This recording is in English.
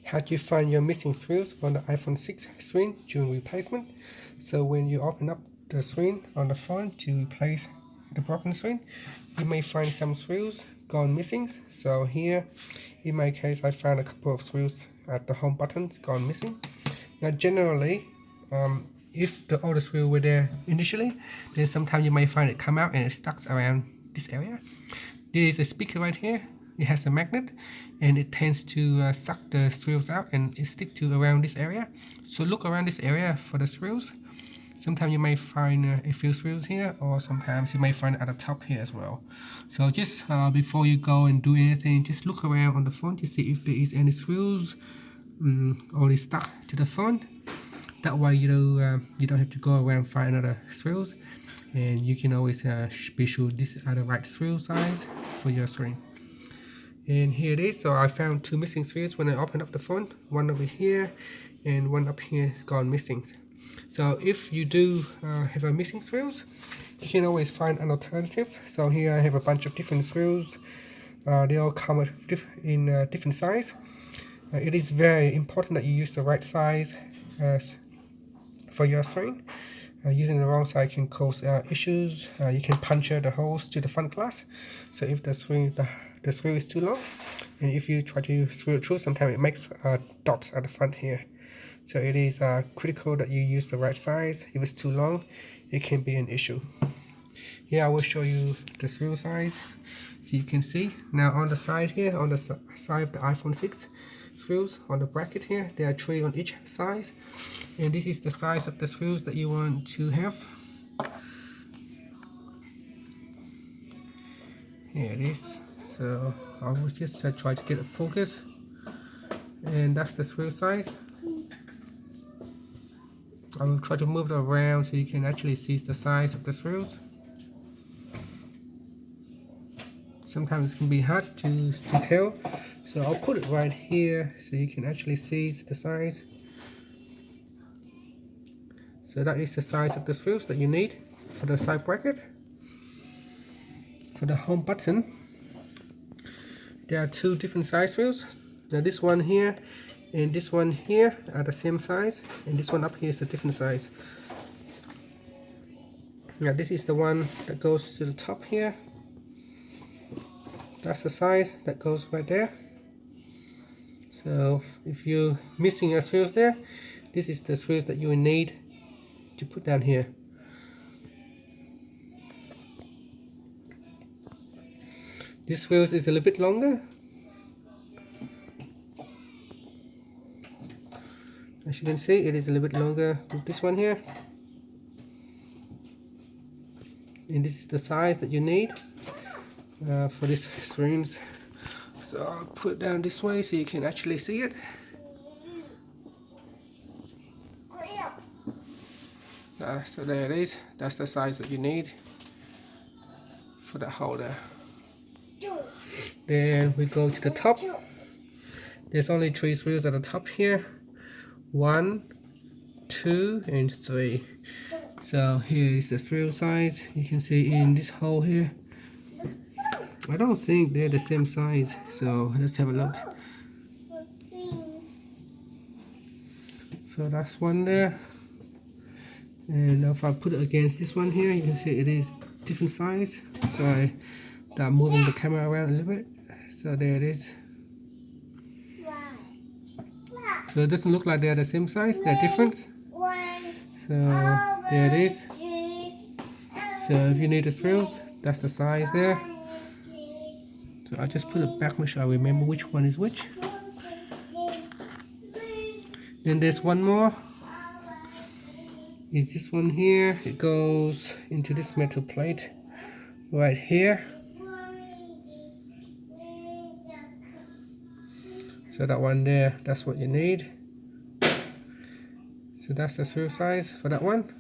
how do you find your missing screws on the iPhone 6 screen during replacement? So when you open up the screen on the phone to replace the broken screen, you may find some screws gone missing. So here, in my case, I found a couple of screws at the home button gone missing. Now generally, if all the screws were there initially, then sometimes you may find it come out and it stuck around this area. There is a speaker right here. It has a magnet and it tends to suck the screws out and it stick to around this area. So look around this area for the screws. Sometimes you may find a few screws here, or sometimes you may find it at the top here as well. So just before you go and do anything, just look around on the phone to see if there is any screws already stuck to the phone. That way you don't have to go around find other screws, and you can always be sure these are the right screw size for your screen. And here it is. So I found two missing screws when I opened up the phone. One over here and one up here is gone missing. So if you do have a missing screws, you can always find an alternative. So here I have a bunch of different screws. They all come in different size. It is very important that you use the right size for your screen. Using the wrong size can cause issues. You can puncture the holes to the front glass. So if the screw is too long, and if you try to screw it through, sometimes it makes dots at the front here. So it is critical that you use the right size. If it's too long, it can be an issue. Here I will show you the screw size, so you can see. Now on the side here, on the side of the iPhone 6 screws, on the bracket here, there are 3 on each side. And this is the size of the screws that you want to have. Here it is. So I will just try to get a focus. And that's the screw size. I will try to move it around so you can actually see the size of the screws. Sometimes it can be hard to tell, so I'll put it right here so you can actually see the size. So that is the size of the screws that you need for the side bracket. For the home button, there are 2 different size screws. Now this one here and this one here are the same size, and this one up here is a different size. Now this is the one that goes to the top here. That's the size that goes right there. So if you're missing a screws there, this is the screws that you will need to put down here. This screws is a little bit longer. As you can see, it is a little bit longer with this one here. And this is the size that you need for these screens. So I'll put it down this way so you can actually see it. So there it is. That's the size that you need for the holder. Then we go to the top. There's only 3 screws at the top here. 1, 2, and 3. So here is the screw size. You can see in this hole here. I don't think they're the same size, so let's have a look. So that's one there. And if I put it against this one here, you can see it is different size. So I'm moving the camera around a little bit. So there it is. So it doesn't look like they're the same size, they're different. So there it is. So if you need the screws, that's the size there. So I just put it back, make sure I remember which one is which. Then there's one more. Is this one here. It goes into this metal plate right here. So that one there, that's what you need. So that's the screw size for that one.